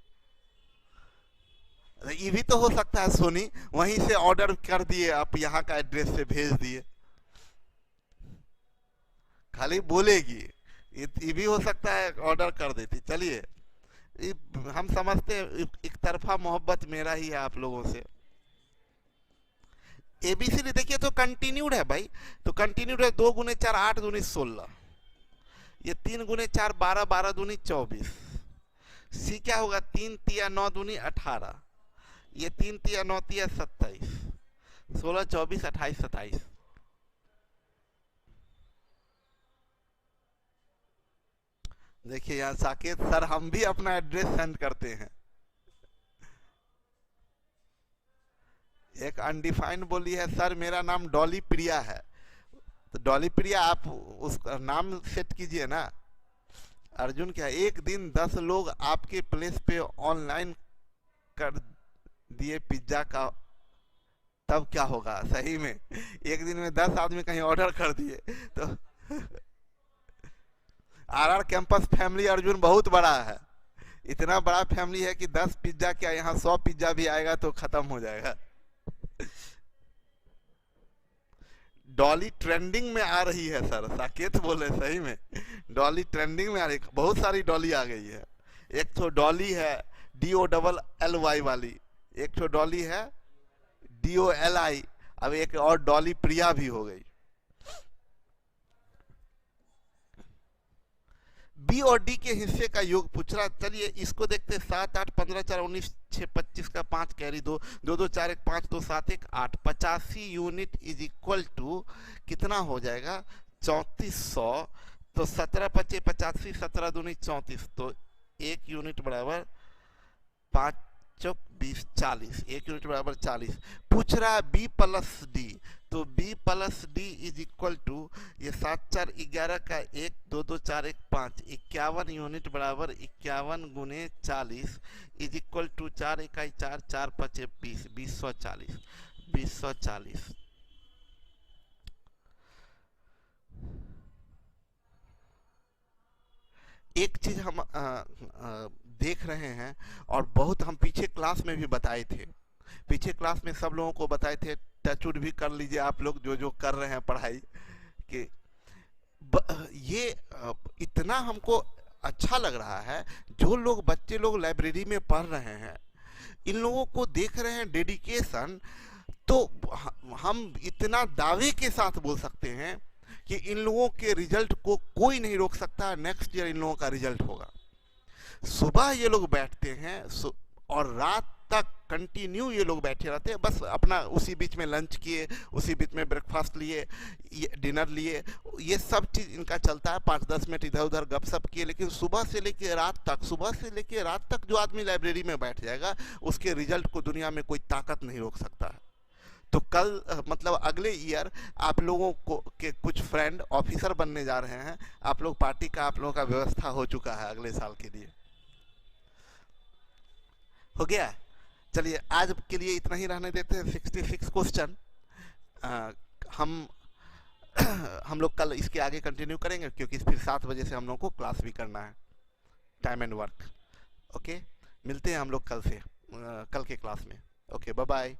ये भी तो हो सकता है सोनी, वहीं से ऑर्डर कर दिए, आप यहाँ का एड्रेस से भेज दिए। खाली बोलेगी, ये भी हो सकता है ऑर्डर कर देती। चलिए, हम समझते हैं एक तरफा मोहब्बत मेरा ही है आप लोगों से। एबीसीडी देखिए तो कंटिन्यूड है भाई, तो कंटिन्यूड है। 2 गुने 4 8 दूनी 16, ये 3 गुने 4 12 12 दूनी 24। सी क्या होगा? 3 तिया 9 दूनी 18, ये 3 तिया 9 तिया 27, 16 24 28 27। देखिए यहाँ साकेत सर, हम भी अपना एड्रेस सेंड करते हैं। एक अनडिफाइंड बोली है, सर मेरा नाम डॉली प्रिया है। तो डॉली प्रिया आप उस नाम सेट कीजिए ना। अर्जुन क्या, एक दिन 10 लोग आपके प्लेस पे ऑनलाइन कर दिए पिज्जा का, तब क्या होगा? सही में एक दिन में 10 आदमी कहीं ऑर्डर कर दिए तो आरआर कैंपस फैमिली अर्जुन बहुत बड़ा है। इतना बड़ा फैमिली है कि 10 पिज्जा क्या, यहाँ 100 पिज्जा भी आएगा तो खत्म हो जाएगा। डॉली ट्रेंडिंग में आ रही है सर, साकेत बोले सही में डॉली ट्रेंडिंग में आ रही है। बहुत सारी डॉली आ गई है। एक तो डॉली है DOLLY वाली, एक तो डॉली है DOLI, अब एक और डॉली प्रिया भी हो गई। बी और डी के हिस्से का योग पूछ रहा। चलिए इसको देखते हैं। 7 8 15 4 19 6 25 का 5 carry 2 2 2 4 1 5 2 7 1 8, 85 unit is equal to कितना हो जाएगा? 3400। तो 17 25 85, 17 दूनी 34, तो 1 यूनिट बराबर 5 चौक 20 40, 1 यूनिट बराबर 40। पूछ रहा है बी प्लस डी, तो B plus D is equal to, ये 7 4 11 का 1 2 2 4 1 5, 51 यूनिट बराबर 51 गुने 40 इज इक्वल टू 4 इकाई 4 4 5 20, 2040 2040। एक चीज हम देख रहे हैं, और बहुत हम पीछे क्लास में भी बताए थे, पीछे क्लास में सब लोगों को बताए थे। टचवुड भी कर लीजिए आप लोग जो जो कर रहे हैं पढ़ाई कि ये इतना हमको अच्छा लग रहा है। जो लोग बच्चे लोग लाइब्रेरी में पढ़ रहे हैं, इन लोगों को देख रहे हैं डेडिकेशन, तो हम इतना दावे के साथ बोल सकते हैं कि इन लोगों के रिजल्ट को कोई नहीं रोक सकता। नेक्स्ट ईयर इन लोगों का रिजल्ट होगा। सुबह ये लोग बैठते हैं और रात तक कंटिन्यू ये लोग बैठे रहते हैं। बस अपना उसी बीच में लंच किए, उसी बीच में ब्रेकफास्ट लिए, डिनर लिए, ये सब चीज़ इनका चलता है। 5-10 मिनट इधर उधर गपशप किए, लेकिन सुबह से लेके रात तक, सुबह से लेके रात तक जो आदमी लाइब्रेरी में बैठ जाएगा, उसके रिजल्ट को दुनिया में कोई ताकत नहीं रोक सकता है। तो कल मतलब अगले ईयर आप लोगों को के कुछ फ्रेंड ऑफिसर बनने जा रहे हैं। आप लोग पार्टी का, आप लोगों का व्यवस्था हो चुका है अगले साल के लिए। हो गया। चलिए आज के लिए इतना ही रहने देते हैं। 66 क्वेश्चन हम हम लोग कल इसके आगे कंटिन्यू करेंगे, क्योंकि फिर 7 बजे से हम लोग को क्लास भी करना है, टाइम एंड वर्क। ओके, मिलते हैं हम लोग कल से, कल के क्लास में। Okay, bye bye.